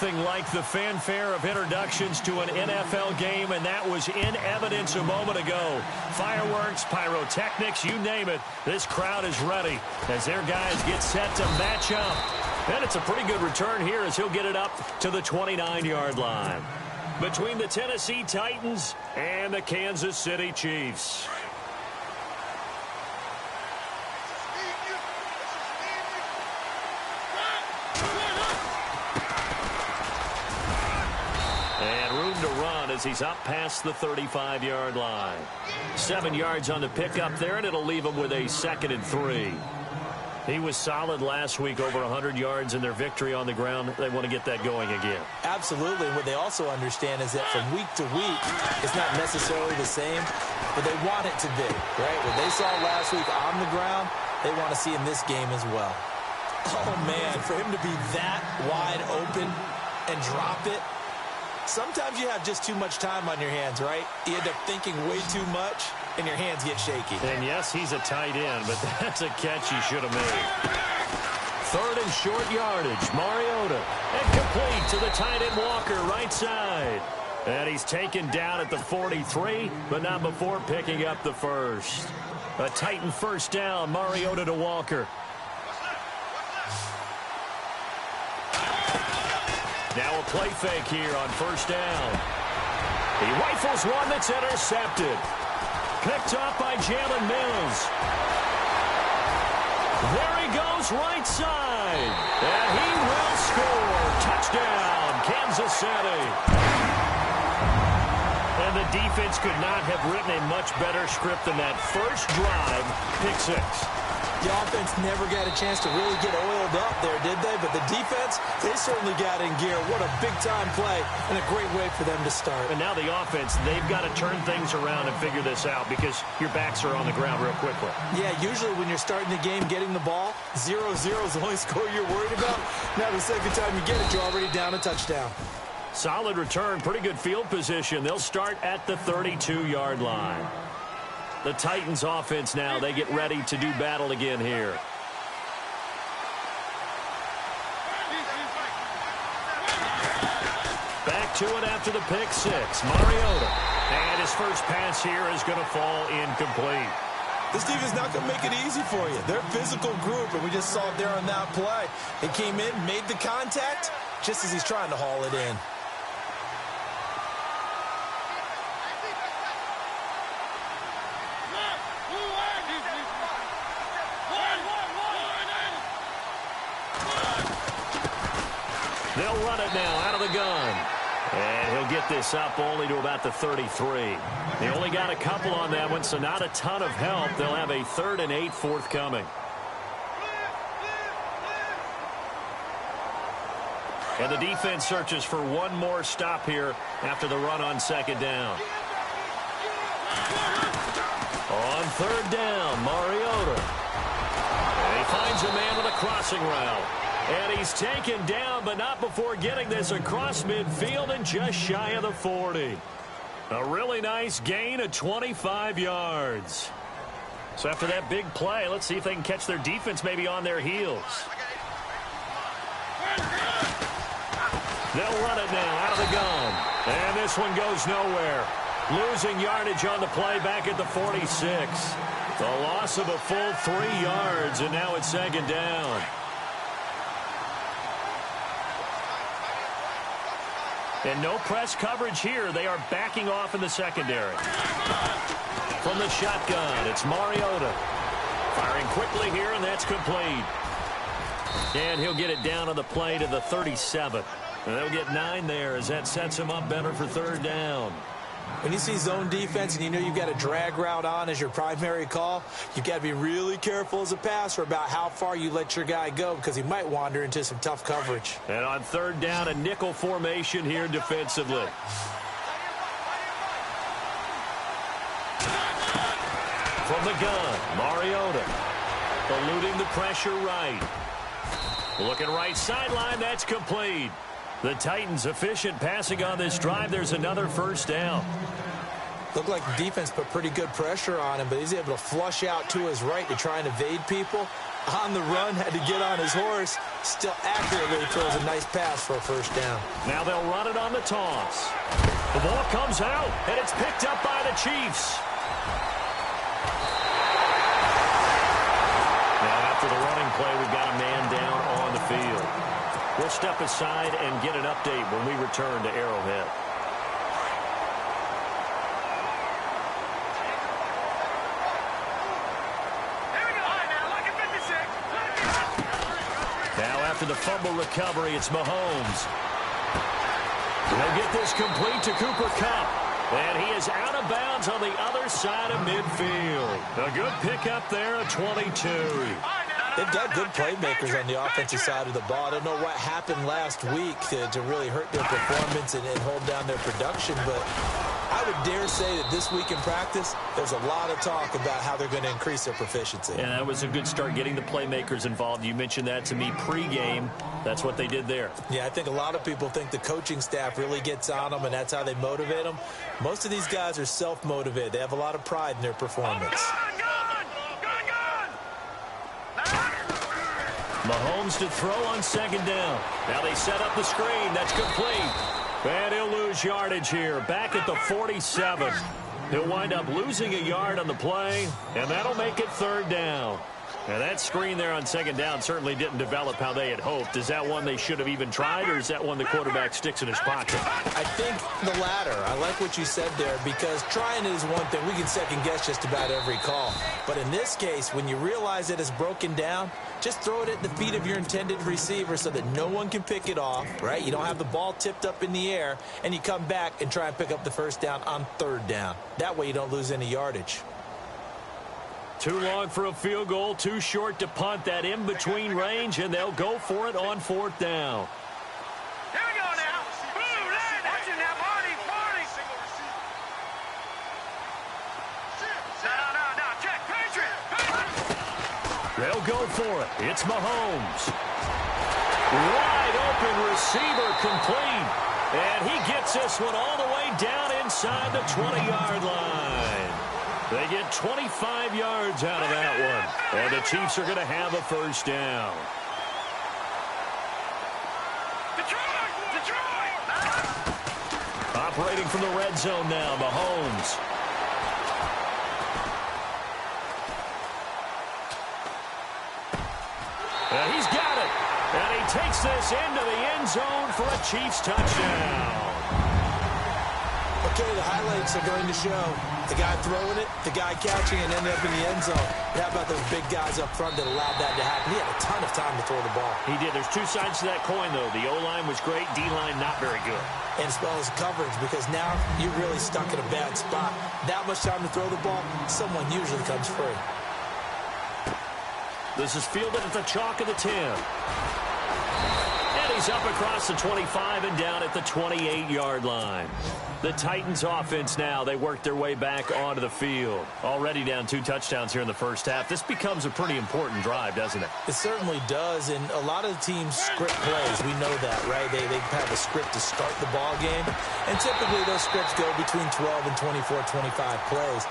nothing like the fanfare of introductions to an NFL game, and that was in evidence a moment ago. Fireworks, pyrotechnics, you name it. This crowd is ready as their guys get set to match up. And it's a pretty good return here as he'll get it up to the 29-yard line. Between the Tennessee Titans and the Kansas City Chiefs. And room to run as he's up past the 35-yard line. 7 yards on the pickup there, and it'll leave him with a 2nd and 3. He was solid last week, over 100 yards in their victory on the ground. They want to get that going again. Absolutely. What they also understand is that from week to week, it's not necessarily the same, but they want it to be, right? What they saw last week on the ground, they want to see in this game as well. Oh, man, for him to be that wide open and drop it, sometimes you have just too much time on your hands, right? You end up thinking way too much, and your hands get shaky. And yes, he's a tight end, but that's a catch he should have made. 3rd and short yardage. Mariota. And complete to the tight end Walker, right side. And he's taken down at the 43, but not before picking up the first. A Titan first down. Mariota to Walker. Now a play fake here on first down. He rifles one that's intercepted. Picked up by Jalen Mills. There he goes, right side. And he will score. Touchdown, Kansas City. And the defense could not have written a much better script than that first drive, pick 6. The offense never got a chance to really get oiled up there, did they? But the defense, they certainly got in gear. What a big-time play and a great way for them to start. And now the offense, they've got to turn things around and figure this out because your backs are on the ground real quickly. Yeah, usually when you're starting the game, getting the ball, 0-0 is the only score you're worried about. Now the second time you get it, you're already down a touchdown. Solid return, pretty good field position. They'll start at the 32-yard line. The Titans offense now, they get ready to do battle again here. Back to it after the pick 6. Mariota. And his first pass here is going to fall incomplete. This defense is not going to make it easy for you. They're a physical group, and we just saw it there on that play. They came in, made the contact, just as he's trying to haul it in. They'll run it now out of the gun. And he'll get this up only to about the 33. They only got a couple on that one, so not a ton of help. They'll have a 3rd and 8 forthcoming. And the defense searches for one more stop here after the run on 2nd down. On 3rd down, Mariota. And he finds a man with a crossing route. And he's taken down, but not before getting this across midfield and just shy of the 40. A really nice gain of 25 yards. So after that big play, let's see if they can catch their defense maybe on their heels. They'll run it now out of the gun. And this one goes nowhere. Losing yardage on the play back at the 46. The loss of a full 3 yards, and now it's 2nd down. And no press coverage here. They are backing off in the secondary. From the shotgun, it's Mariota. Firing quickly here, and that's complete. And he'll get it down on the play to the 37. And they'll get 9 there as that sets him up better for 3rd down. When you see zone defense and you know you've got a drag route on as your primary call, you've got to be really careful as a passer about how far you let your guy go because he might wander into some tough coverage. And on 3rd down, a nickel formation here defensively. From the gun, Mariota. Eluding the pressure right. Looking right sideline, that's complete. The Titans efficient passing on this drive. There's another 1st down. Looked like the defense put pretty good pressure on him, but he's able to flush out to his right to try and evade people. On the run, had to get on his horse. Still accurately throws a nice pass for a first down. Now they'll run it on the toss. The ball comes out, and it's picked up by the Chiefs. Now after the running play, we've got a man down on the field. We'll step aside and get an update when we return to Arrowhead. After the fumble recovery, it's Mahomes. They'll get this complete to Cooper Kupp. And he is out of bounds on the other side of midfield. A good pickup there, a 22. They've got good playmakers on the offensive side of the ball. I don't know what happened last week to really hurt their performance and hold down their production, but I would dare say that this week in practice, there's a lot of talk about how they're going to increase their proficiency. And that was a good start, getting the playmakers involved. You mentioned that to me pregame. That's what they did there. Yeah, I think a lot of people think the coaching staff really gets on them, and that's how they motivate them. Most of these guys are self-motivated. They have a lot of pride in their performance. Mahomes to throw on second down. Now they set up the screen. That's complete. And he'll lose yardage here. Back at the 47. He'll wind up losing a yard on the play, and that'll make it third down. Now that screen there on second down certainly didn't develop how they had hoped. Is that one they should have even tried, or is that one the quarterback sticks in his pocket? I think the latter. I like what you said there, because trying it is one thing. We can second guess just about every call. But in this case, when you realize that it's broken down, just throw it at the feet of your intended receiver so that no one can pick it off, right? You don't have the ball tipped up in the air, and you come back and try and pick up the first down on third down. That way you don't lose any yardage. Too long for a field goal, too short to punt. That in-between range, and they'll go for it on fourth down. Here we go now. Boom, watch it now, Marty. No, check, Patriot. They'll go for it. It's Mahomes. Wide open receiver complete. And he gets this one all the way down inside the 20-yard line. They get 25 yards out of that one. And the Chiefs are going to have a first down. Detroit! Operating from the red zone now, Mahomes. And he's got it. And he takes this into the end zone for a Chiefs touchdown. Okay, the highlights are going to show the guy throwing it, the guy catching, and ended up in the end zone. How about those big guys up front that allowed that to happen? He had a ton of time to throw the ball. He did. There's two sides to that coin, though. The O-line was great. D-line not very good. And as well as coverage, because now you're really stuck in a bad spot. That much time to throw the ball, someone usually comes free. This is fielded at the chalk of the 10. And he's up across the 25 and down at the 28-yard line. The Titans offense now, they work their way back onto the field. Already down 2 touchdowns here in the first half. This becomes a pretty important drive, doesn't it? It certainly does, and a lot of the teams script plays. We know that, right? They have a script to start the ball game, and typically those scripts go between 12 and 24, 25 plays.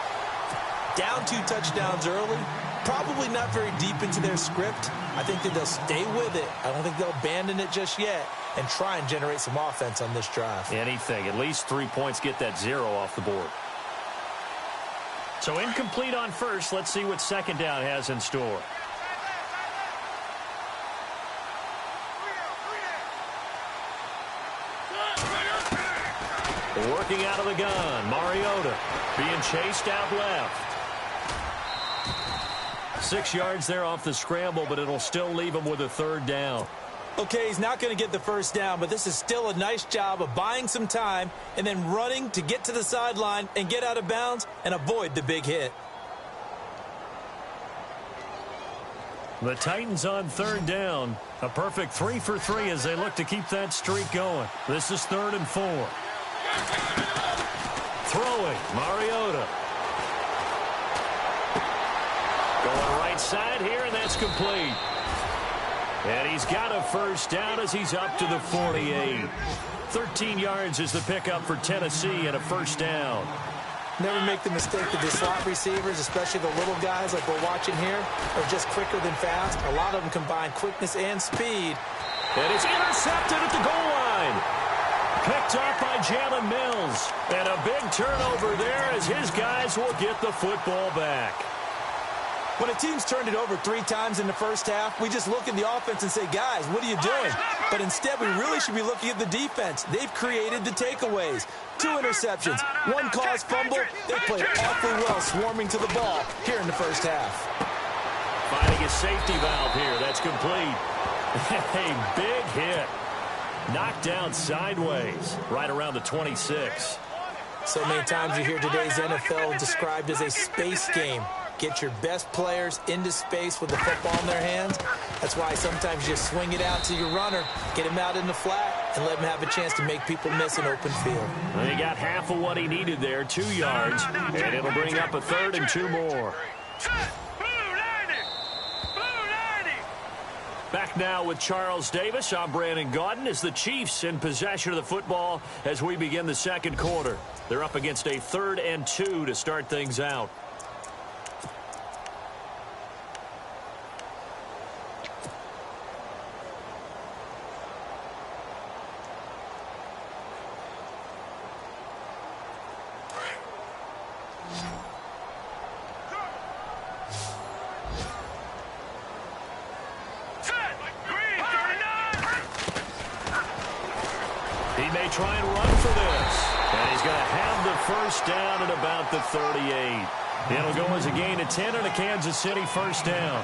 Down 2 touchdowns early, probably not very deep into their script. I think that they'll stay with it. I don't think they'll abandon it just yet and try and generate some offense on this drive. Anything. At least 3 points, get that 0 off the board. So incomplete on first. Let's see what second down has in store. Working out of the gun, Mariota being chased out left. 6 yards there off the scramble, but it'll still leave him with a third down. Okay, he's not going to get the first down, but this is still a nice job of buying some time and then running to get to the sideline and get out of bounds and avoid the big hit. The Titans on third down. A perfect 3 for 3 as they look to keep that streak going. This is 3rd and 4. Throwing, Mariota. Going right side here, and that's complete. And he's got a first down as he's up to the 48. 13 yards is the pickup for Tennessee and a first down. Never make the mistake that the slot receivers, especially the little guys like we're watching here, are just quicker than fast. A lot of them combine quickness and speed. And it's intercepted at the goal line. Picked up by Jalen Mills. And a big turnover there as his guys will get the football back. When a team's turned it over 3 times in the first half, we just look at the offense and say, guys, what are you doing? But instead, we really should be looking at the defense. They've created the takeaways. 2 interceptions, 1 caused fumble. They played awfully well swarming to the ball here in the first half. Finding a safety valve here. That's complete. A big hit. Knocked down sideways right around the 26. So many times you hear today's NFL described as a space game. Get your best players into space with the football in their hands. That's why sometimes you just swing it out to your runner, get him out in the flat, and let him have a chance to make people miss an open field. Well, he got half of what he needed there, 2 yards, and it'll bring up a 3rd and 2 more. Back now with Charles Davis. I'm Brandon Gaudin as the Chiefs in possession of the football as we begin the second quarter. They're up against a 3rd and 2 to start things out. He may try and run for this. And he's going to have the first down at about the 38. It'll go as a gain of 10 and a Kansas City first down.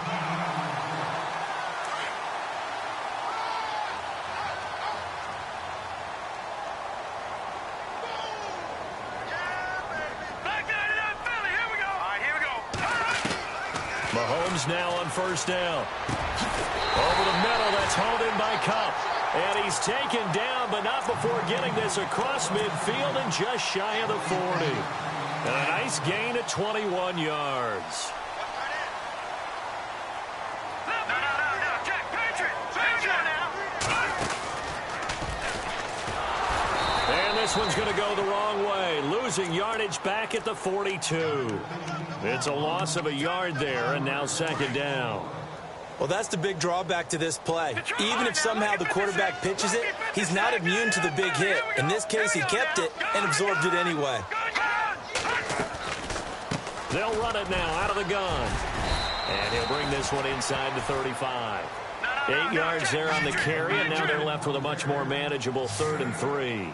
Mahomes now on first down. Over the middle, that's hauled in by Kupp. And he's taken down, but not before getting this across midfield and just shy of the 40. And a nice gain at 21 yards. And this one's going to go the wrong way, losing yardage back at the 42. It's a loss of a yard there, and now second down. Well, that's the big drawback to this play. Even if somehow the quarterback pitches it, he's not immune to the big hit. In this case, he kept it and absorbed it anyway. They'll run it now out of the gun. And he'll bring this one inside the 35. 8 yards there on the carry, and now they're left with a much more manageable 3rd and 3.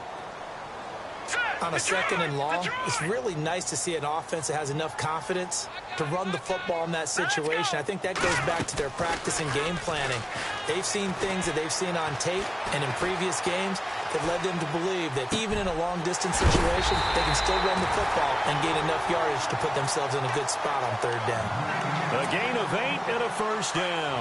On a 2nd and long, it's really nice to see an offense that has enough confidence to run the football in that situation. I think that goes back to their practice and game planning. They've seen things that they've seen on tape and in previous games that led them to believe that even in a long-distance situation, they can still run the football and gain enough yardage to put themselves in a good spot on 3rd down. A gain of 8 and a first down.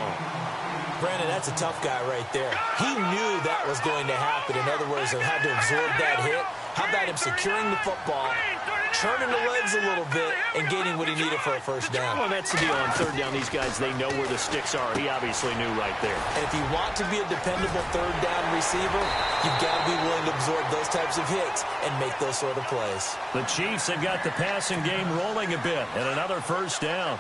Brandon, that's a tough guy right there. He knew that was going to happen. In other words, he had to absorb that hit. How about him securing the football, turning the legs a little bit, and gaining what he needed for a first down? Well, that's the deal. On 3rd down, these guys, they know where the sticks are. He obviously knew right there. And if you want to be a dependable 3rd down receiver, you've got to be willing to absorb those types of hits and make those sort of plays. The Chiefs have got the passing game rolling a bit, and another first down.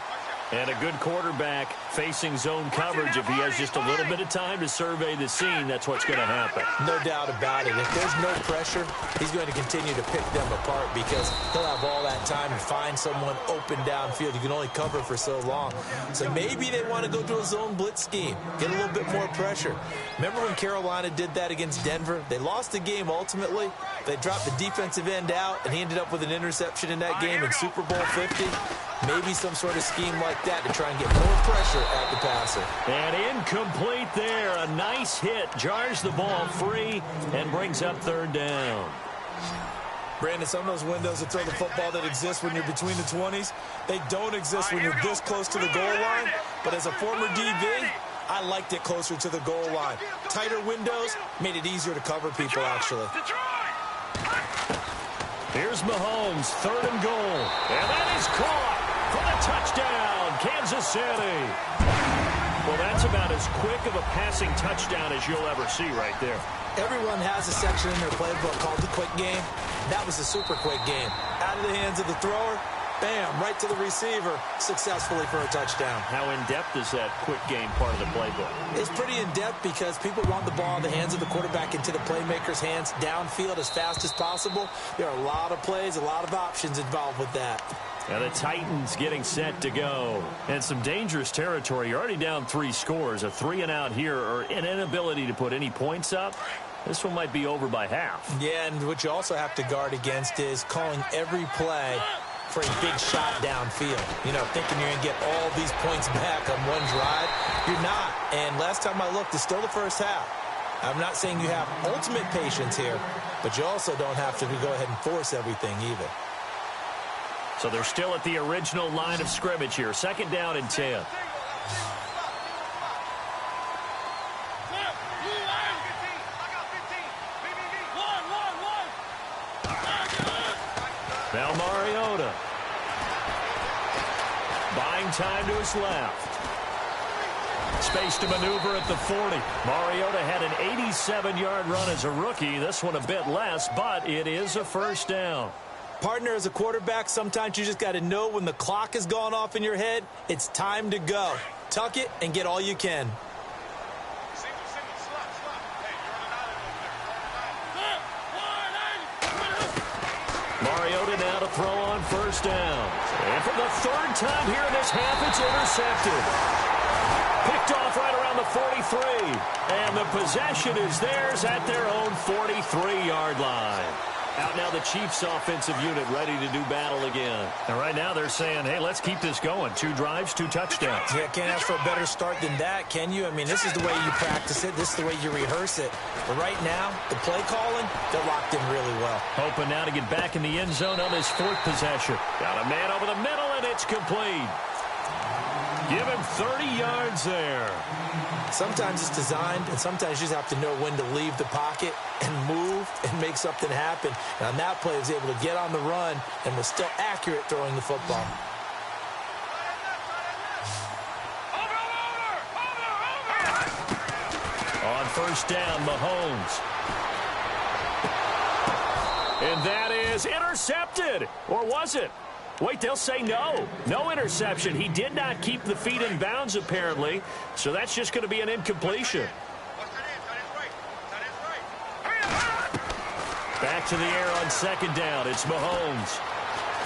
And a good quarterback facing zone coverage. If he has just a little bit of time to survey the scene, that's what's going to happen. No doubt about it. If there's no pressure, he's going to continue to pick them apart because he'll have all that time to find someone open downfield. You can only cover for so long. So maybe they want to go to a zone blitz scheme, get a little bit more pressure. Remember when Carolina did that against Denver? They lost the game ultimately. They dropped the defensive end out, and he ended up with an interception in that game in Super Bowl 50. Maybe some sort of scheme like that to try and get more pressure at the passer. And incomplete there. A nice hit. Jars the ball free and brings up 3rd down. Brandon, some of those windows to throw the football that exist when you're between the 20s, they don't exist when you're this close to the goal line. But as a former DB, I liked it closer to the goal line. Tighter windows made it easier to cover people, actually. Here's Mahomes, 3rd and goal. And that is caught for the touchdown, Kansas City. Well, that's about as quick of a passing touchdown as you'll ever see right there. Everyone has a section in their playbook called the quick game. That was a super quick game. Out of the hands of the thrower, bam, right to the receiver, successfully for a touchdown. How in-depth is that quick game part of the playbook? It's pretty in-depth because people want the ball in the hands of the quarterback into the playmaker's hands downfield as fast as possible. There are a lot of plays, a lot of options involved with that. And the Titans getting set to go. And some dangerous territory. You're already down 3 scores. A 3-and-out here or an inability to put any points up. This one might be over by half. Yeah, and what you also have to guard against is calling every play for a big shot downfield. You know, thinking you're going to get all these points back on one drive. You're not. And last time I looked, it's still the first half. I'm not saying you have ultimate patience here, but you also don't have to go ahead and force everything either. So they're still at the original line of scrimmage here. 2nd down and 10. Now Mariota. Buying time to his left. Space to maneuver at the 40. Mariota had an 87-yard run as a rookie. This one a bit less, but it is a first down. Partner, as a quarterback, sometimes you just got to know when the clock has gone off in your head, it's time to go. Tuck it and get all you can. Mariota now to throw on first down. And for the 3rd time here in this half, it's intercepted. Picked off right around the 43. And the possession is theirs at their own 43-yard line. Out now the Chiefs offensive unit ready to do battle again. And right now they're saying, hey, let's keep this going. 2 drives, 2 touchdowns. Yeah, can't ask for a better start than that, can you? I mean, this is the way you practice it. This is the way you rehearse it. But right now, the play calling, they're locked in really well. Hoping now to get back in the end zone on his 4th possession. Got a man over the middle, and it's complete. Give him 30 yards there. Sometimes it's designed, and sometimes you just have to know when to leave the pocket and move and make something happen. And on that play, he was able to get on the run and was still accurate throwing the football. On first down, Mahomes. And that is intercepted. Or was it? Wait, they'll say no. No interception. He did not keep the feet in bounds, apparently. So that's just going to be an incompletion. Back to the air on 2nd down. It's Mahomes.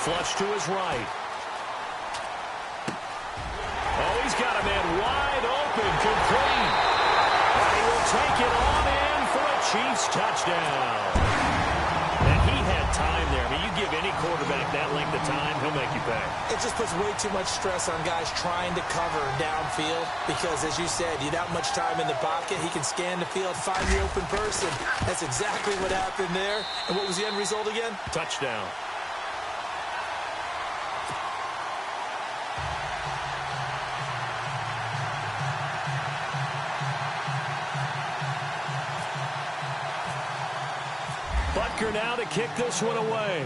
Flush to his right. Oh, he's got a man wide open, complete. And he will take it on in for a Chiefs touchdown. And he had time there. I mean, you give any quarterback that length of time, he'll make you pay. It just puts way too much stress on guys trying to cover downfield because, as you said, you have that much time in the pocket. He can scan the field, find the open person. That's exactly what happened there. And what was the end result again? Touchdown. Butker now to kick this one away.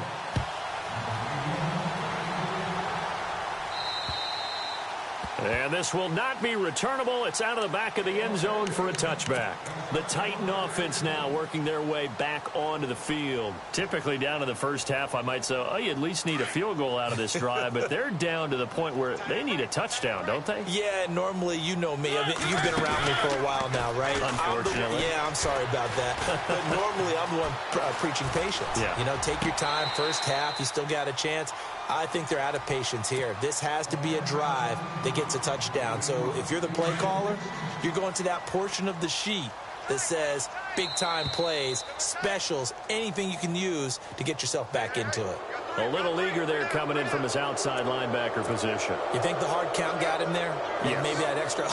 And this will not be returnable. It's out of the back of the end zone for a touchback. The Titan offense now working their way back onto the field. Typically down to the first half, I might say, oh, you at least need a field goal out of this drive. But they're down to the point where they need a touchdown, don't they? Yeah, normally, you know me. I mean, you've been around me for a while now, right? Unfortunately. I'm sorry about that. But normally, I'm the one preaching patience. Yeah. You know, take your time. First half, you still got a chance. I think they're out of patience here. This has to be a drive that gets a touchdown. So if you're the play caller, you're going to that portion of the sheet that says big-time plays, specials, anything you can use to get yourself back into it. A little eager there coming in from his outside linebacker position. You think the hard count got him there? Yes. Maybe that extra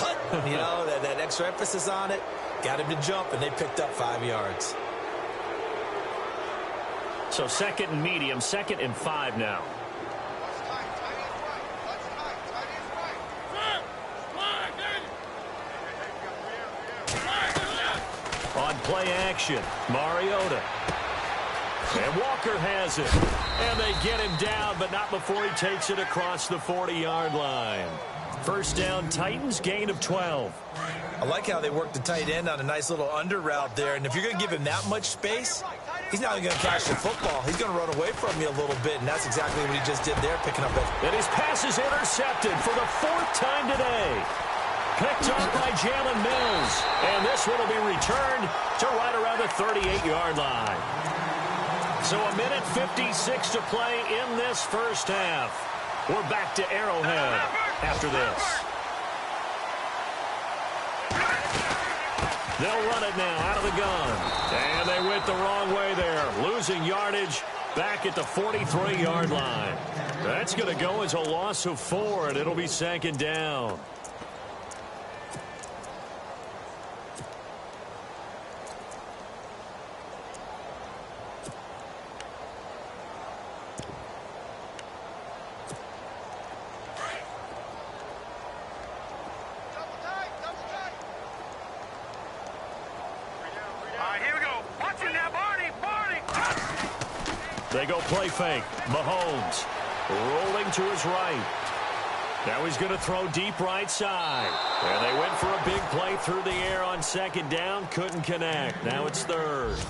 you know, that extra emphasis on it got him to jump, and they picked up 5 yards. So 2nd and medium, 2nd and 5 now. On play action, Mariota. And Walker has it. And they get him down, but not before he takes it across the 40-yard line. First down, Titans, gain of 12. I like how they worked the tight end on a nice little under route there. And if you're going to give him that much space, He's not going to catch the football. He's going to run away from me a little bit, and that's exactly what he just did there, picking up it. And his pass is intercepted for the 4th time today. Picked off by Jalen Mills. And this one will be returned to right around the 38-yard line. So a minute 56 to play in this first half. We're back to Arrowhead after this. They'll run it now out of the gun. And they went the wrong way there. Losing yardage back at the 43-yard line. That's going to go as a loss of 4, and it'll be 2nd down. They go play fake. Mahomes rolling to his right. Now he's going to throw deep right side. And they went for a big play through the air on 2nd down. Couldn't connect. Now it's 3rd.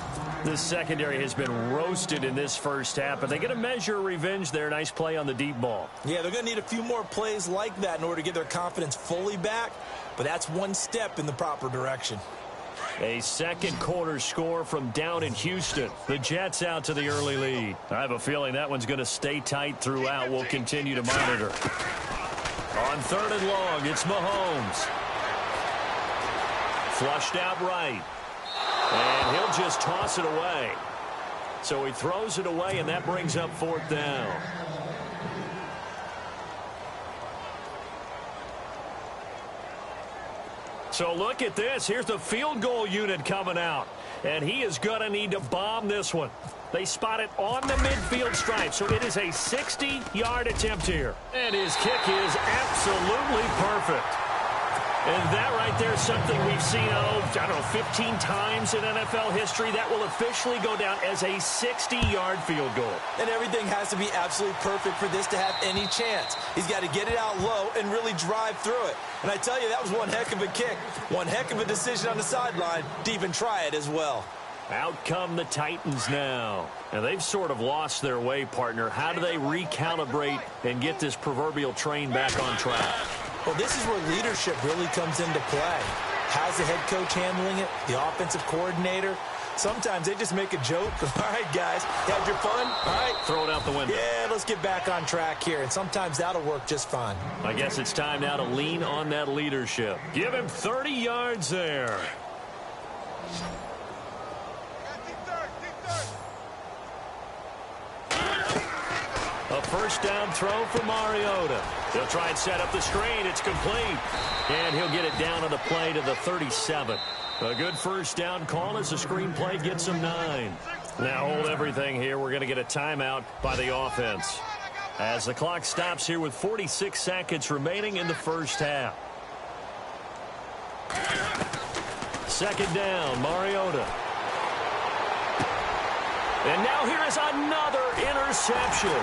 This secondary has been roasted in this first half, but they get a measure of revenge there. Nice play on the deep ball. Yeah, they're going to need a few more plays like that in order to get their confidence fully back, but that's one step in the proper direction. A 2nd quarter score from down in Houston. The Jets out to the early lead. I have a feeling that one's going to stay tight throughout. We'll continue to monitor. On 3rd and long, it's Mahomes. Flushed out right. And he'll just toss it away. So he throws it away, and that brings up 4th down. So look at this. Here's the field goal unit coming out. And he is going to need to bomb this one. They spot it on the midfield stripe. So it is a 60-yard attempt here. And his kick is absolutely perfect. And that right there is something we've seen, I don't know, 15 times in NFL history. That will officially go down as a 60-yard field goal. And everything has to be absolutely perfect for this to have any chance. He's got to get it out low and really drive through it. And I tell you, that was one heck of a kick. One heck of a decision on the sideline to even try it as well. Out come the Titans now. And they've sort of lost their way, partner. How do they recalibrate and get this proverbial train back on track? Well, this is where leadership really comes into play. How's the head coach handling it? The offensive coordinator? Sometimes they just make a joke. All right, guys, you had your fun? All right. Throw it out the window. Yeah, let's get back on track here. And sometimes that'll work just fine. I guess it's time now to lean on that leadership. Give him 30 yards there. A first down throw for Mariota. He'll try and set up the screen. It's complete. And he'll get it down on the play to the 37. A good first down call as the screen play gets him 9. Now hold everything here. We're going to get a timeout by the offense. As the clock stops here with 46 seconds remaining in the first half. 2nd down, Mariota. And now here is another interception.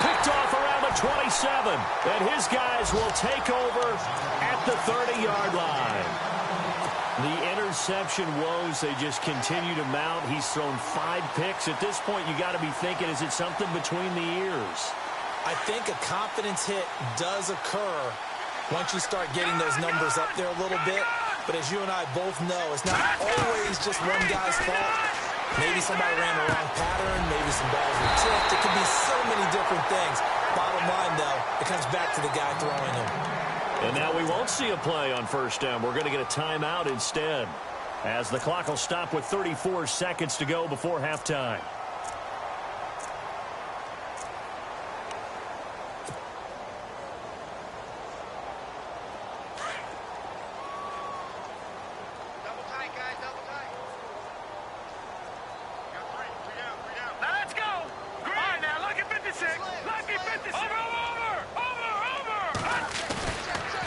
Picked off around the 27. And his guys will take over at the 30-yard line. The interception woes, they just continue to mount. He's thrown 5 picks. At this point, you got to be thinking, is it something between the ears? I think a confidence hit does occur once you start getting those numbers up there a little bit. But as you and I both know, it's not always just one guy's fault. Maybe somebody ran the wrong pattern. Maybe some balls were tipped. It could be so many different things. Bottom line, though, it comes back to the guy throwing them. And now we won't see a play on first down. We're going to get a timeout instead, as the clock will stop with 34 seconds to go before halftime.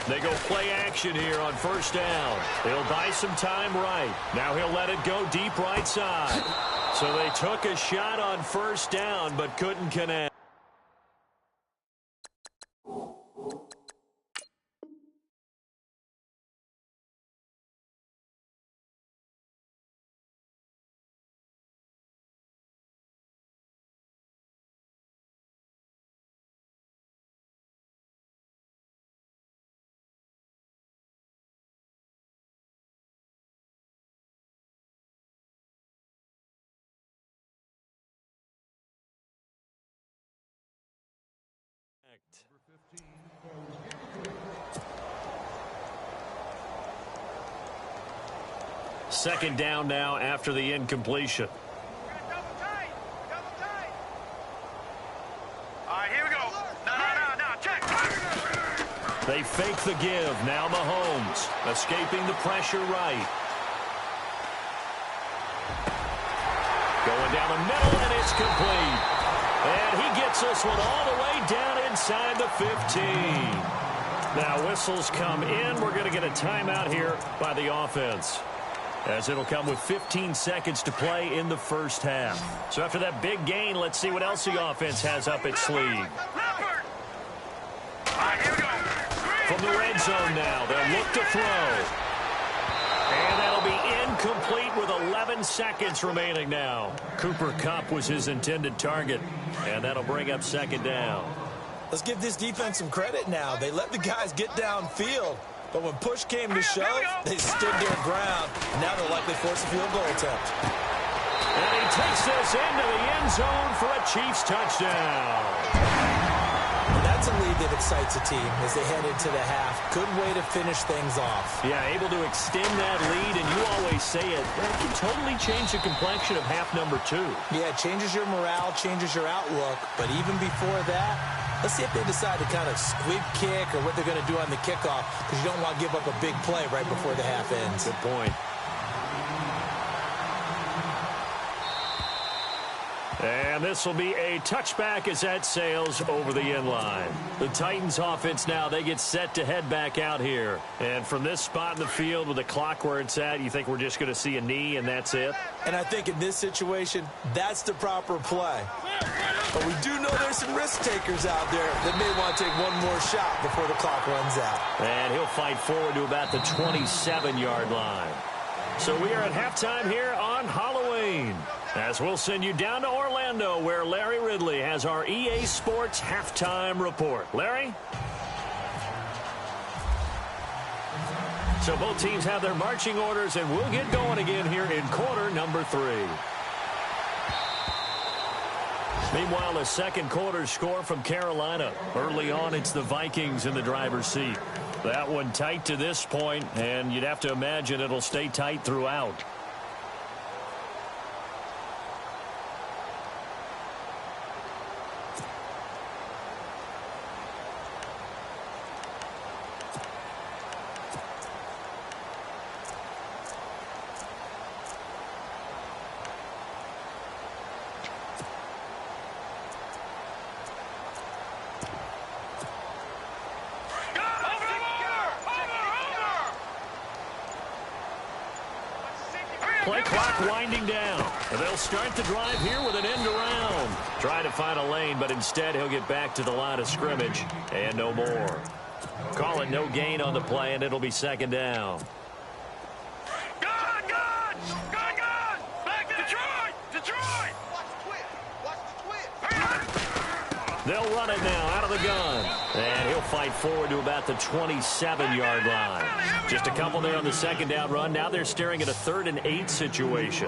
They go play action here on first down. He'll buy some time right. Now he'll let it go deep right side. So they took a shot on first down but couldn't connect. second down now after the incompletion. Double tight. All right, here we go. No. Check. They fake the give. Now Mahomes escaping the pressure right. Going down the middle, and it's complete. And he gets this one all the way down inside the 15. Now whistles come in. We're going to get a timeout here by the offense, as it'll come with 15 seconds to play in the first half. So after that big gain, let's see what else the offense has up its sleeve. Leopard. All right, here we go. From the red zone now, they'll look to throw. And that'll be incomplete with 11 seconds remaining now. Cooper Kupp was his intended target, and that'll bring up second down. Let's give this defense some credit now. They let the guys get downfield, but when push came to shove, they stood their ground. Now they'll likely force a field goal attempt. And he takes this into the end zone for a Chiefs touchdown. That's a lead that excites a team as they head into the half. Good way to finish things off. Yeah, able to extend that lead, and you always say it, that can totally change the complexion of half number 2. Yeah, it changes your morale, changes your outlook, but even before that, let's see if they decide to kind of squib kick or what they're going to do on the kickoff, because you don't want to give up a big play right before the half ends. Good point. And this will be a touchback as that sails over the end line. The Titans offense now, they get set to head back out here. And from this spot in the field with the clock where it's at, you think we're just going to see a knee and that's it? And I think in this situation, that's the proper play. But we do know there's some risk takers out there that may want to take one more shot before the clock runs out. And he'll fight forward to about the 27-yard line. So we are at halftime here on Halloween, as we'll send you down to Orlando, where Larry Ridley has our EA Sports halftime report. Larry? So both teams have their marching orders, and we'll get going again here in quarter number 3. Meanwhile, a second quarter score from Carolina. Early on, it's the Vikings in the driver's seat. That one tight to this point, and you'd have to imagine it'll stay tight throughout. Play clock winding down. And they'll start the drive here with an end around. Trying to find a lane, but instead he'll get back to the line of scrimmage. And no more. Call it no gain on the play, and it'll be second down. Good! Back to Detroit! Watch the twist! They'll run it now out of the gun. And he'll fight forward to about the 27-yard line. Just a couple there on the second down run. Now they're staring at a 3rd and 8 situation.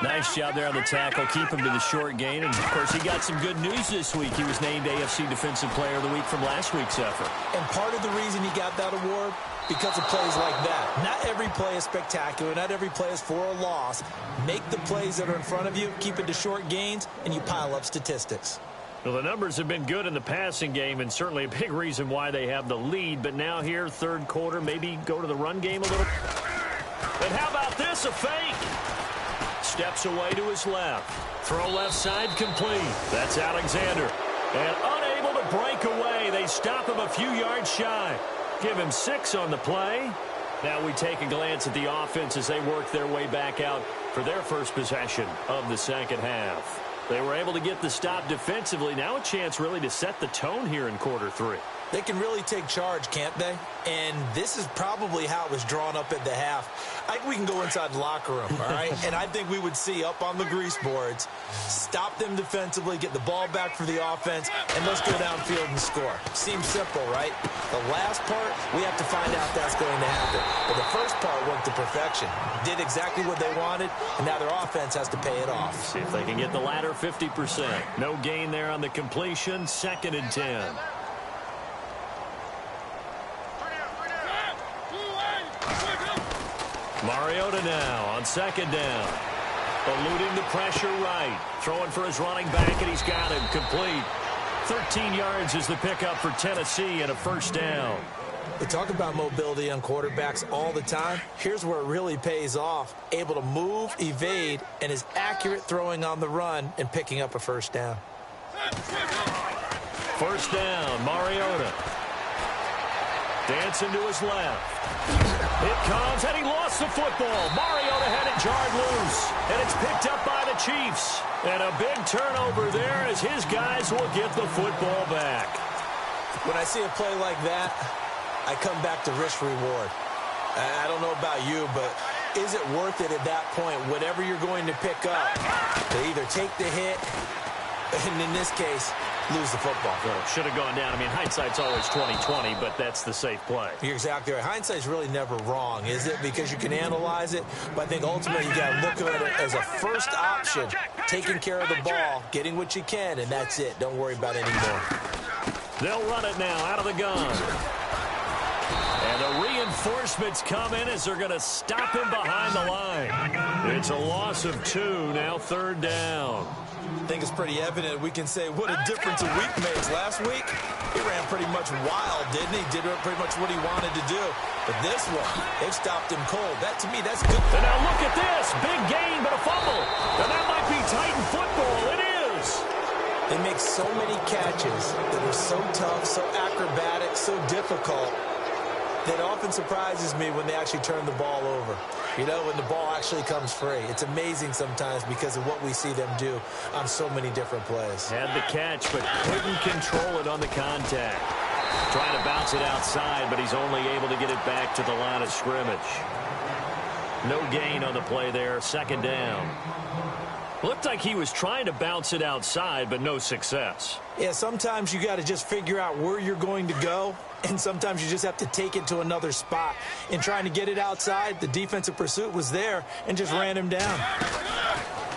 Nice job there on the tackle. Keep him to the short gain. And, of course, he got some good news this week. He was named AFC Defensive Player of the Week from last week's effort. And part of the reason he got that award, because of plays like that. Not every play is spectacular. Not every play is for a loss. Make the plays that are in front of you, keep it to short gains, and you pile up statistics. Well, the numbers have been good in the passing game, and certainly a big reason why they have the lead. But now here, third quarter, maybe go to the run game a little. And how about this, a fake? Steps away to his left. Throw left side complete. That's Alexander. And unable to break away. They stop him a few yards shy. Give him 6 on the play. Now we take a glance at the offense as they work their way back out for their first possession of the second half. They were able to get the stop defensively. Now a chance really to set the tone here in quarter 3. They can really take charge, can't they? And this is probably how it was drawn up at the half. I think we can go inside the locker room, all right? And I think we would see up on the grease boards, stop them defensively, get the ball back for the offense, and let's go downfield and score. Seems simple, right? The last part, we have to find out that's going to happen. But the first part worked to perfection. Did exactly what they wanted, and now their offense has to pay it off. See if they can get the latter 50%. No gain there on the completion. 2nd and 10. Mariota now on second down. Eluding the pressure right. Throwing for his running back, and he's got him complete. 13 yards is the pickup for Tennessee and a first down. We talk about mobility on quarterbacks all the time. Here's where it really pays off. Able to move, evade, and is accurate throwing on the run and picking up a first down. First down, Mariota. Dancing to his left. It comes, and he lost the football. Mariota had it jarred loose, and it's picked up by the Chiefs. And a big turnover there as his guys will get the football back. When I see a play like that, I come back to risk-reward. I don't know about you, but is it worth it at that point, whatever you're going to pick up, to either take the hit, and in this case, lose the football? Well, should have gone down. I mean, hindsight's always 20/20, but that's the safe play. You're exactly right. Hindsight's really never wrong, is it? Because you can analyze it, but I think ultimately you got to look at it as a first option, taking care of the ball, getting what you can, and that's it. Don't worry about it anymore. They'll run it now out of the gun. And the reinforcements come in as they're going to stop him behind the line. It's a loss of 2, now third down. I think it's pretty evident. We can say what a difference a week makes. Last week, he ran pretty much wild, didn't he? Did pretty much what he wanted to do. But this one, they've stopped him cold. That, to me, that's good. And now look at this. Big gain, but a fumble. And that might be Titan football. It is. They make so many catches that are so tough, so acrobatic, so difficult. That often surprises me when they actually turn the ball over. You know, when the ball actually comes free. It's amazing sometimes because of what we see them do on so many different plays. Had the catch, but couldn't control it on the contact. Trying to bounce it outside, but he's only able to get it back to the line of scrimmage. No gain on the play there, second down. Looked like he was trying to bounce it outside, but no success. Yeah, sometimes you got to just figure out where you're going to go, and sometimes you just have to take it to another spot. In trying to get it outside, the defensive pursuit was there and just ran him down.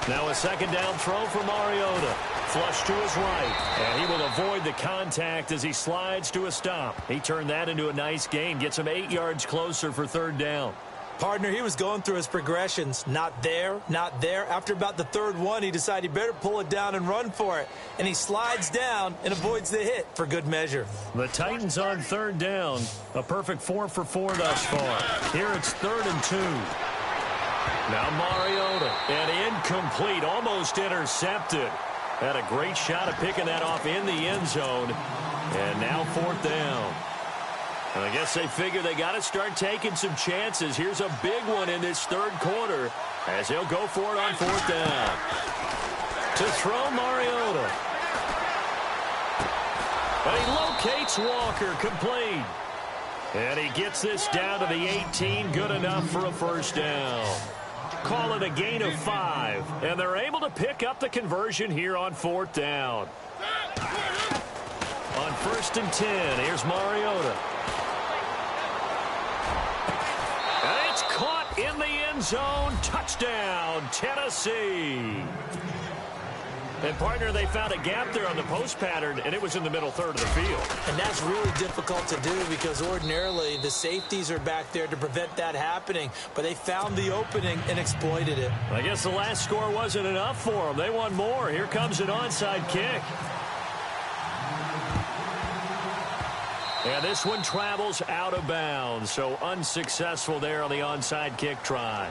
Now a second down throw for Mariota. Flush to his right, and he will avoid the contact as he slides to a stop. He turned that into a nice gain, gets him 8 yards closer for third down. Partner, he was going through his progressions. Not there, not there. After about the third one, he decided he better pull it down and run for it. And he slides down and avoids the hit for good measure. The Titans on third down. A perfect 4 for 4 thus far. Here it's 3rd and 2. Now Mariota. And incomplete. Almost intercepted. Had a great shot at picking that off in the end zone. And now 4th down. And I guess they figure they got to start taking some chances. Here's a big one in this third quarter as he'll go for it on 4th down. To throw Mariota. And he locates Walker, complete. And he gets this down to the 18, good enough for a first down. Call it a gain of 5, and they're able to pick up the conversion here on 4th down. On 1st and 10, here's Mariota. And it's caught in the end zone. Touchdown, Tennessee. And, partner, they found a gap there on the post pattern, and it was in the middle third of the field. And that's really difficult to do because ordinarily the safeties are back there to prevent that happening. But they found the opening and exploited it. I guess the last score wasn't enough for them. They want more. Here comes an onside kick. And this one travels out of bounds, so unsuccessful there on the onside kick try.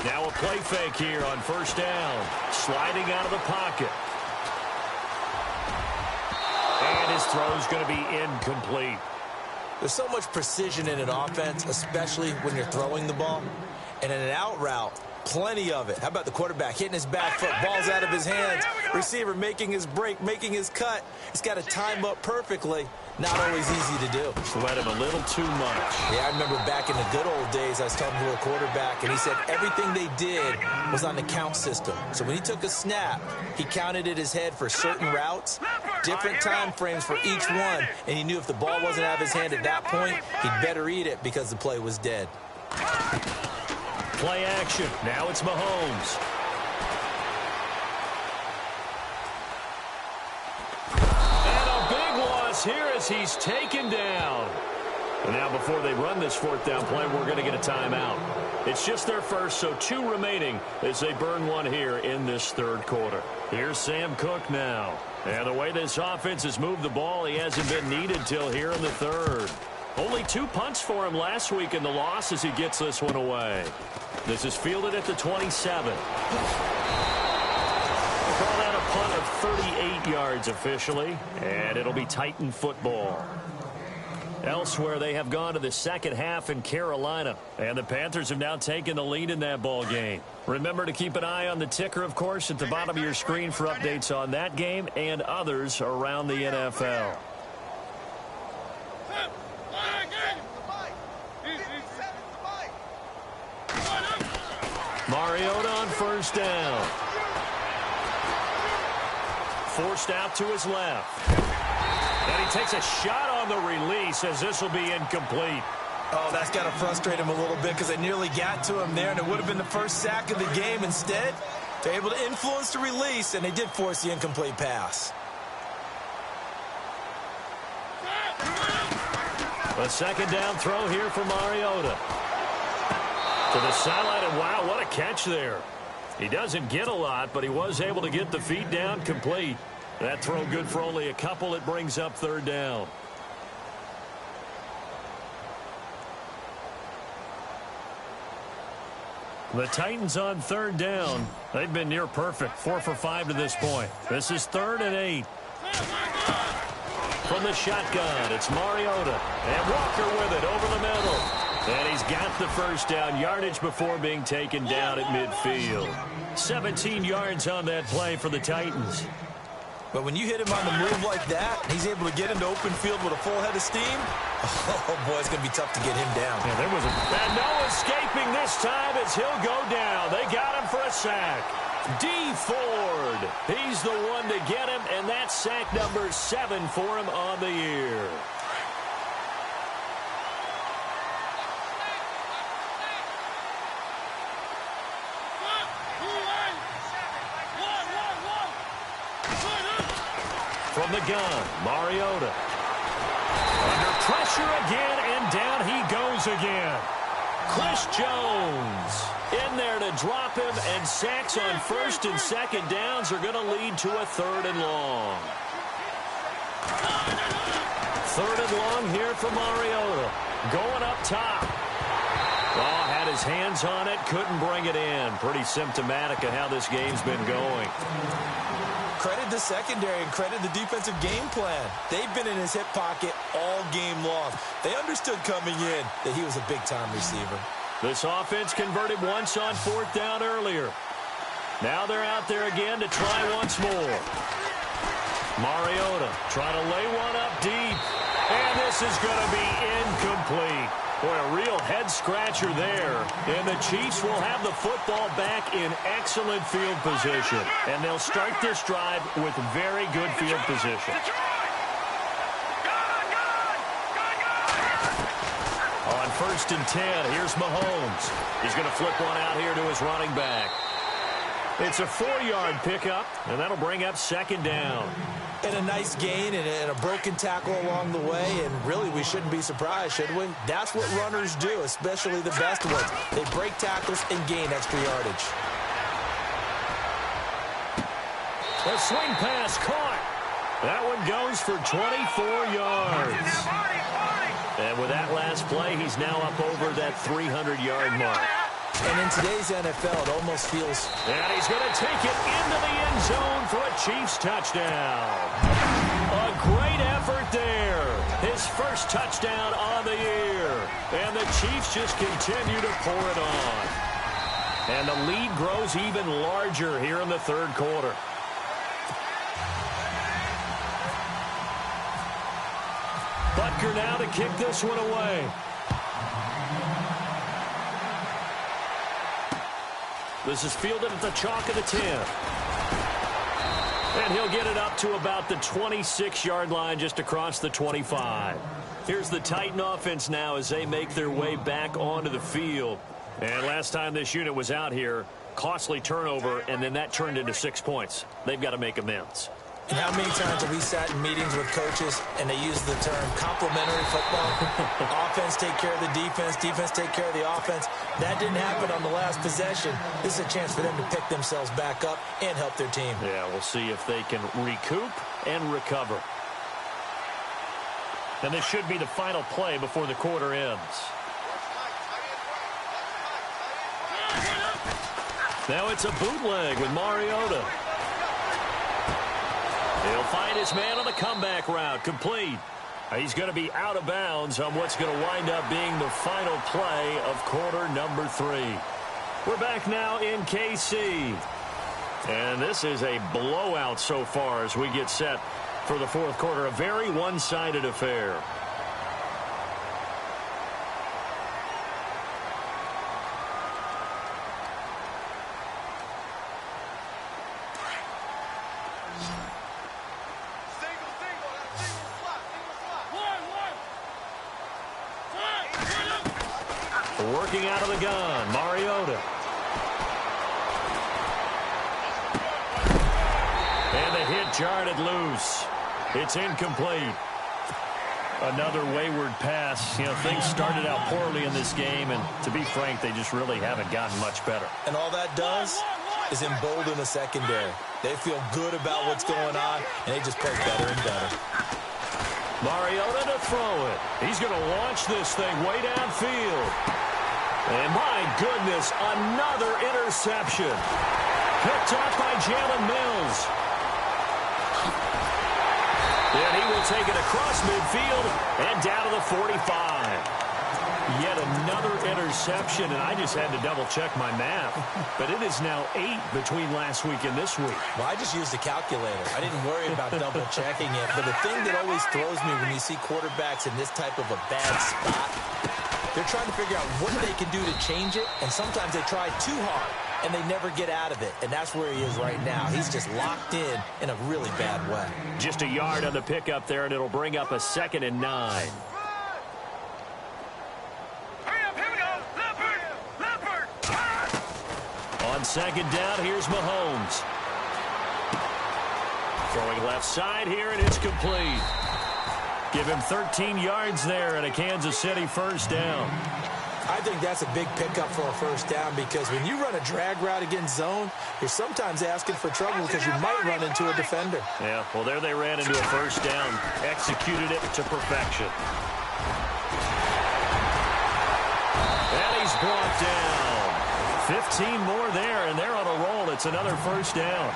Now a play fake here on 1st down. Sliding out of the pocket. And his throw's going to be incomplete. There's so much precision in an offense, especially when you're throwing the ball. And in an out route, Plenty of it. How about the quarterback hitting his back foot, ball's out of his hands, receiver making his break, making his cut. He's got to time up perfectly. Not always easy to do. Let him a little too much. Yeah, I remember back in the good old days, I was talking to a quarterback, and he said everything they did was on the count system. So when he took a snap, he counted in his head for certain routes, different time frames for each one, and he knew if the ball wasn't out of his hand at that point, he'd better eat it because the play was dead. Play action. Now it's Mahomes. And a big loss here as he's taken down. And now before they run this fourth down play, we're going to get a timeout. It's just their first, so 2 remaining as they burn one here in this third quarter. Here's Sam Cook now. And the way this offense has moved the ball, he hasn't been needed till here in the third. Only 2 punts for him last week in the loss as he gets this one away. This is fielded at the 27. We'll call that a punt of 38 yards officially, and it'll be Titan football. Elsewhere, they have gone to the second half in Carolina, and the Panthers have now taken the lead in that ball game. Remember to keep an eye on the ticker, of course, at the bottom of your screen for updates on that game and others around the NFL. Mariota on first down. Forced out to his left. And he takes a shot on the release as this will be incomplete. Oh, that's got to frustrate him a little bit because they nearly got to him there, and it would have been the first sack of the game. Instead, they're able to influence the release, and they did force the incomplete pass. A second down throw here for Mariota. To the sideline, and wow, what a catch there. He doesn't get a lot, but he was able to get the feet down complete. That throw good for only a couple. It brings up third down. The Titans on third down. They've been near perfect. 4 for 5 to this point. This is 3rd and 8. From the shotgun, it's Mariota. And Walker with it over the middle. And he's got the first down. Yardage before being taken down at midfield. 17 yards on that play for the Titans. But when you hit him on the move like that, he's able to get into open field with a full head of steam. Oh, boy, it's going to be tough to get him down. Yeah, there was and no escaping this time as he'll go down. They got him for a sack. D. Ford, he's the one to get him, and that's sack number 7 for him on the year. From the gun, Mariota. Under pressure again, and down he goes again. Chris Jones in there to drop him, and sacks on first and second downs are going to lead to a 3rd and long. 3rd and long here for Mariota. Going up top. Oh, had his hands on it, couldn't bring it in. Pretty symptomatic of how this game's been going. Credit the secondary and credit the defensive game plan. They've been in his hip pocket all game long. They understood coming in that he was a big-time receiver. This offense converted once on 4th down earlier. Now they're out there again to try once more. Mariota trying to lay one up deep. And this is going to be incomplete. Boy, a real head-scratcher there. And the Chiefs will have the football back in excellent field position. And they'll start this drive with very good field position. On 1st and 10, here's Mahomes. He's going to flip one out here to his running back. It's a 4-yard pickup, and that'll bring up 2nd down. And a nice gain and a broken tackle along the way, and really we shouldn't be surprised, should we? That's what runners do, especially the best ones. They break tackles and gain extra yardage. A swing pass caught. That one goes for 24 yards. And with that last play, he's now up over that 300-yard mark. And in today's NFL, it almost feels... And he's going to take it into the end zone for a Chiefs touchdown. A great effort there. His first touchdown on the year. And the Chiefs just continue to pour it on. And the lead grows even larger here in the third quarter. Butker now to kick this one away. This is fielded at the chalk of the 10. And he'll get it up to about the 26-yard line, just across the 25. Here's the Titan offense now as they make their way back onto the field. And last time this unit was out here, costly turnover, and then that turned into 6 points. They've got to make amends. And how many times have we sat in meetings with coaches and they use the term complementary football? Offense take care of the defense, defense take care of the offense. That didn't happen on the last possession. This is a chance for them to pick themselves back up and help their team. Yeah, we'll see if they can recoup and recover. And this should be the final play before the quarter ends. Now it's a bootleg with Mariota. He'll find his man on the comeback route, complete. He's going to be out of bounds on what's going to wind up being the final play of quarter number 3. We're back now in KC. And this is a blowout so far as we get set for the fourth quarter. A very one-sided affair. Working out of the gun, Mariota. And the hit jarred it loose. It's incomplete. Another wayward pass. You know, things started out poorly in this game, and to be frank, they just really haven't gotten much better. And all that does is embolden the secondary. They feel good about what's going on, and they just play better and better. Mariota to throw it. He's going to launch this thing way downfield. And my goodness, another interception. Picked up by Jalen Mills. And he will take it across midfield and down to the 45. Yet another interception, and I just had to double-check my math. But it is now 8 between last week and this week. Well, I just used a calculator. I didn't worry about double-checking it. But the thing that always throws me when you see quarterbacks in this type of a bad spot, they're trying to figure out what they can do to change it, and sometimes they try too hard, and they never get out of it. And that's where he is right now. He's just locked in a really bad way. Just a yard on the pickup there, and it'll bring up a 2nd and 9. On 2nd down, here's Mahomes. Throwing left side here, and it's complete. Give him 13 yards there and a Kansas City first down. I think that's a big pickup for a first down because when you run a drag route against zone, you're sometimes asking for trouble because you might run into a defender. Yeah, well, there they ran into a first down, executed it to perfection. And he's brought down. 15 more there, and they're on a roll. It's another first down.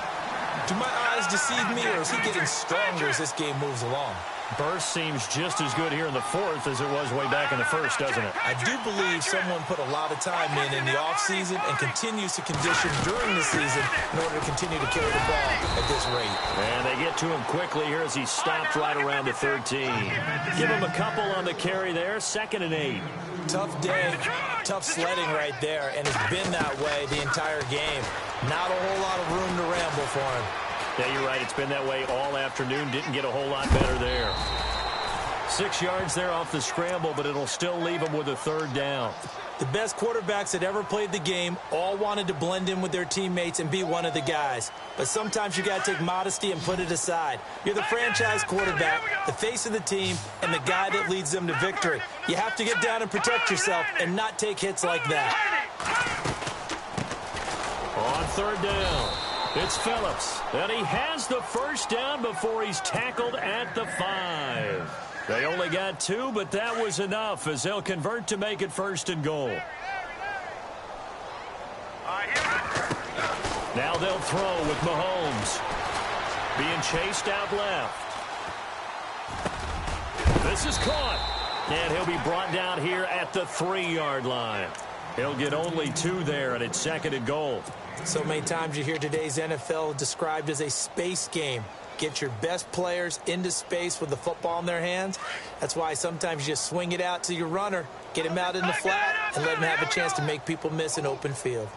Do my eyes deceive me, or is he getting stronger as this game moves along? Burst seems just as good here in the fourth as it was way back in the first, doesn't it? I do believe someone put a lot of time in the offseason and continues to condition during the season in order to continue to carry the ball at this rate. And they get to him quickly here as he stopped right around the 13. Give him a couple on the carry there, 2nd and 8. Tough day, tough sledding right there, and it's been that way the entire game. Not a whole lot of room to ramble for him. Yeah, you're right. It's been that way all afternoon. Didn't get a whole lot better there. 6 yards there off the scramble, but it'll still leave him with a 3rd down. The best quarterbacks that ever played the game all wanted to blend in with their teammates and be one of the guys. But sometimes you got to take modesty and put it aside. You're the franchise quarterback, the face of the team, and the guy that leads them to victory. You have to get down and protect yourself and not take hits like that. On 3rd down, it's Phillips. And he has the first down before he's tackled at the 5. They only got 2, but that was enough as they'll convert to make it 1st and goal. Now they'll throw with Mahomes. Being chased out left. This is caught. And he'll be brought down here at the 3-yard line. He'll get only 2 there, and it's 2nd and goal. So many times you hear today's NFL described as a space game. Get your best players into space with the football in their hands. That's why sometimes you just swing it out to your runner, get him out in the flat, and let him have a chance to make people miss an open field.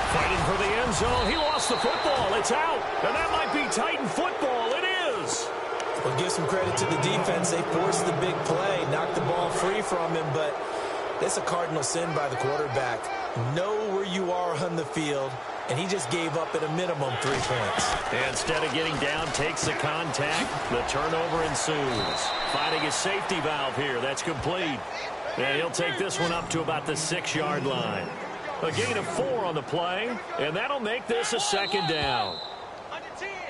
Fighting for the end zone. He lost the football. It's out. And that might be Titan football. It is. Well, give some credit to the defense. They forced the big play, knocked the ball free from him, but it's a cardinal sin by the quarterback. Know where you are on the field, and he just gave up at a minimum 3 points. Instead of getting down, takes the contact. The turnover ensues. Finding his safety valve here. That's complete. And he'll take this one up to about the 6-yard line. A gain of 4 on the play, and that'll make this a 2nd down.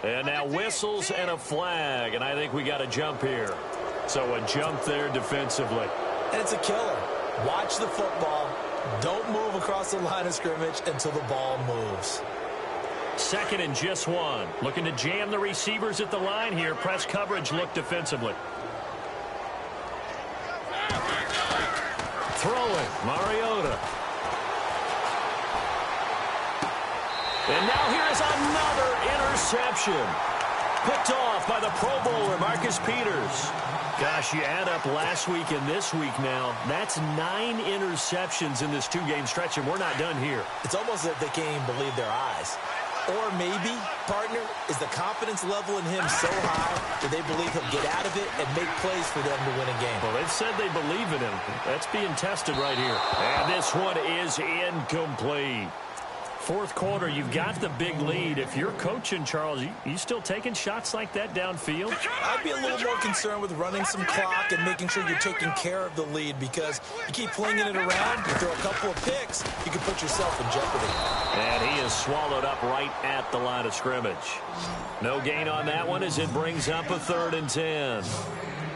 And now whistles and a flag, and I think we got a jump here. So a jump there defensively. And it's a killer. Watch the football. Don't move across the line of scrimmage until the ball moves. 2nd and just 1. Looking to jam the receivers at the line here. Press coverage look defensively. Throwing, Mariota. And now here's another interception. Picked off by the Pro Bowler, Marcus Peters. Gosh, you add up last week and this week now. That's 9 interceptions in this 2-game stretch, and we're not done here. It's almost as if they can't even believe their eyes. Or maybe, partner, is the confidence level in him so high that they believe he'll get out of it and make plays for them to win a game. Well, they've said they believe in him. That's being tested right here. And this one is incomplete. 4th quarter, you've got the big lead. If you're coaching, Charles, you still taking shots like that downfield? I'd be a little more concerned with running some clock and making sure you're taking care of the lead, because you keep flinging it around, you throw a couple of picks, you can put yourself in jeopardy. And he is swallowed up right at the line of scrimmage. No gain on that one as it brings up a 3rd and 10.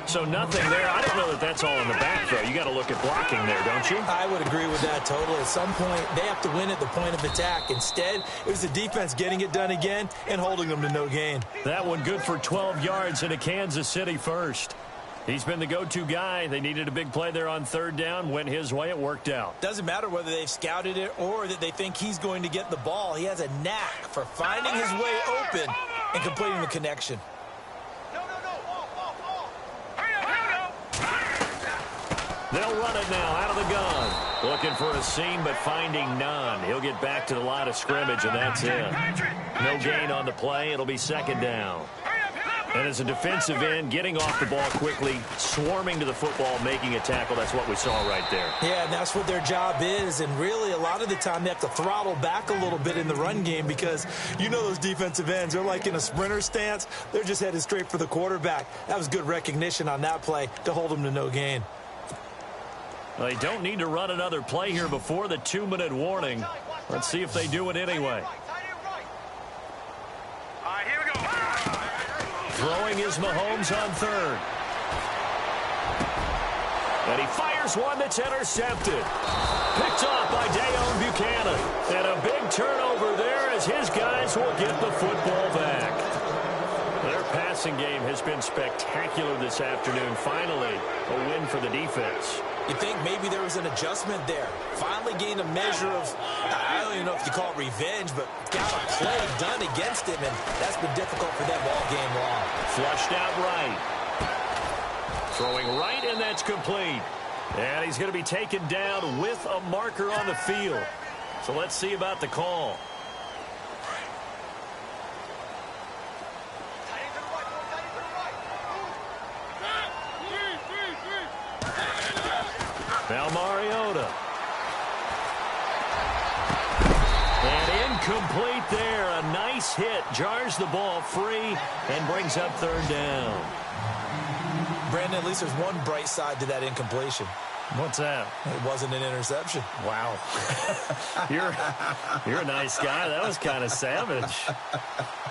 So nothing there. I don't know that that's all in the back, though. You got to look at blocking there, don't you? I would agree with that totally. At some point, they have to win at the point of attack. Instead, it was the defense getting it done again and holding them to no gain. That one good for 12 yards into Kansas City first. He's been the go-to guy. They needed a big play there on 3rd down. Went his way. It worked out. Doesn't matter whether they've scouted it or that they think he's going to get the ball. He has a knack for finding his way open and completing the connection. They'll run it now out of the gun. Looking for a seam, but finding none. He'll get back to the line of scrimmage, and that's it. No gain on the play. It'll be 2nd down. And as a defensive end, getting off the ball quickly, swarming to the football, making a tackle, that's what we saw right there. Yeah, and that's what their job is. And really, a lot of the time, they have to throttle back a little bit in the run game, because you know those defensive ends, they're like in a sprinter stance. They're just headed straight for the quarterback. That was good recognition on that play to hold them to no gain. Well, they don't need to run another play here before the 2-minute warning. Let's see if they do it anyway. Here we go. Throwing is Mahomes on 3rd. And he fires one that's intercepted. Picked off by Dayon Buchanan. And a big turnover there as his guys will get the football back. Their passing game has been spectacular this afternoon. Finally, a win for the defense. You think maybe there was an adjustment there. Finally gained a measure of, I don't even know if you call it revenge, but got a play done against him, and that's been difficult for them all game long. Flushed out right. Throwing right, and that's complete. And he's going to be taken down with a marker on the field. So let's see about the call. Now Mariota. And incomplete there. A nice hit. Jars the ball free and brings up 3rd down. Brandon, at least there's one bright side to that incompletion. What's that? It wasn't an interception. Wow. You're a nice guy. That was kind of savage.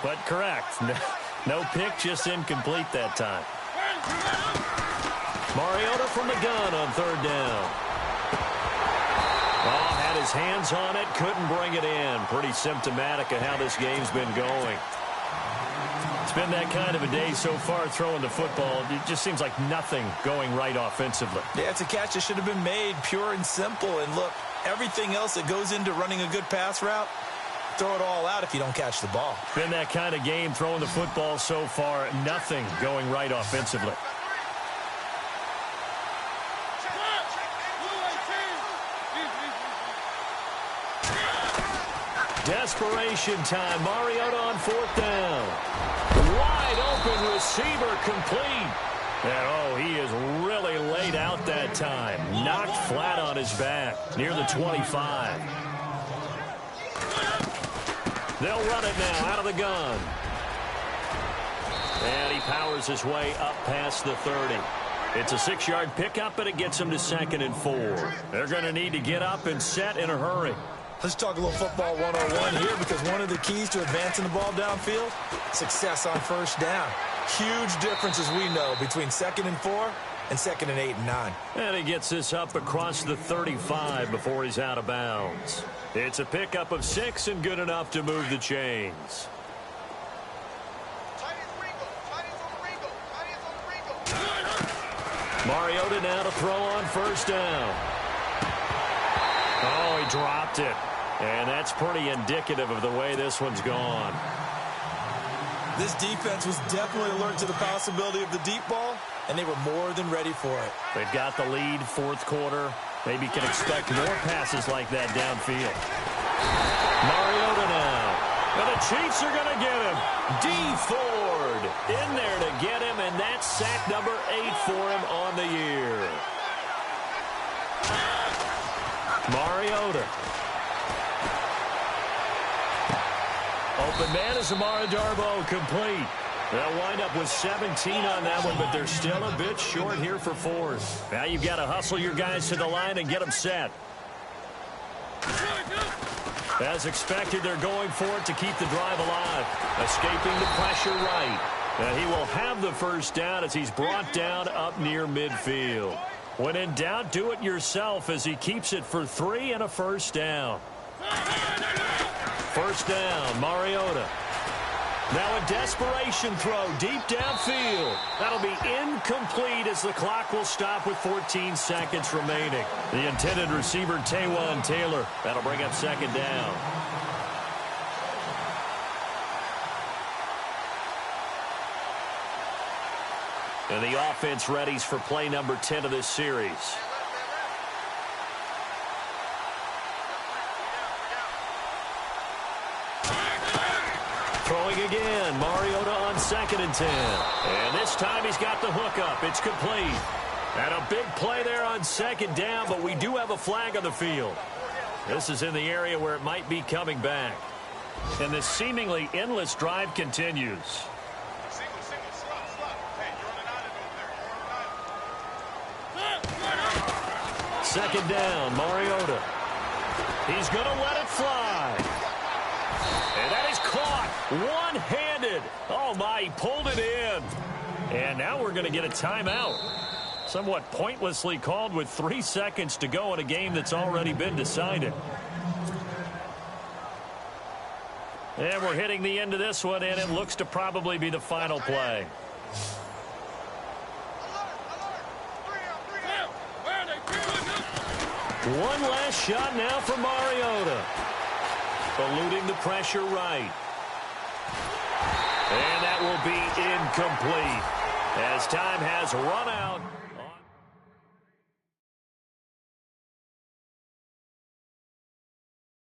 But correct. No pick, just incomplete that time. Mariota from the gun on 3rd down. Oh, had his hands on it, couldn't bring it in. Pretty symptomatic of how this game's been going. It's been that kind of a day so far throwing the football. It just seems like nothing going right offensively. Yeah, it's a catch that should have been made, pure and simple. And look, everything else that goes into running a good pass route, throw it all out if you don't catch the ball. Been that kind of game throwing the football so far. Nothing going right offensively. Desperation time. Mariota on fourth down. Wide open receiver complete. And, oh, he is really laid out that time. Knocked flat on his back near the 25. They'll run it now out of the gun. And he powers his way up past the 30. It's a 6-yard pickup, and it gets him to 2nd and 4. They're going to need to get up and set in a hurry. Let's talk a little football 101 here, because one of the keys to advancing the ball downfield, success on first down. Huge difference, as we know, between 2nd and 4 and 2nd and 8 and 9. And he gets this up across the 35 before he's out of bounds. It's a pickup of 6 and good enough to move the chains. Mariota now to throw on first down. Oh, he dropped it. And that's pretty indicative of the way this one's gone. This defense was definitely alert to the possibility of the deep ball, and they were more than ready for it. They've got the lead, fourth quarter. Maybe can expect more passes like that downfield. Mariota now. And the Chiefs are going to get him. D. Ford in there to get him, and that's sack number 8 for him on the year. Mariota. Open man is Amara Darboh, complete. They'll wind up with 17 on that one, but they're still a bit short here for fourth. Now you've got to hustle your guys to the line and get them set. As expected, they're going for it to keep the drive alive. Escaping the pressure right. And he will have the first down as he's brought down up near midfield. When in doubt, do it yourself as he keeps it for 3 and a first down. First down, Mariota. Now a desperation throw deep downfield. That'll be incomplete as the clock will stop with 14 seconds remaining. The intended receiver, Taywan Taylor. That'll bring up second down. And the offense readies for play number 10 of this series. Throwing again, Mariota on 2nd and 10. And this time he's got the hook up. It's complete. And a big play there on second down, but we do have a flag on the field. This is in the area where it might be coming back. And this seemingly endless drive continues. Second down, Mariota. He's going to let it fly. And that is caught one-handed. Oh, my, he pulled it in. And now we're going to get a timeout. Somewhat pointlessly called with 3 seconds to go in a game that's already been decided. And we're hitting the end of this one, and it looks to probably be the final play. One last shot now for Mariota. Eluding the pressure right. And that will be incomplete as time has run out.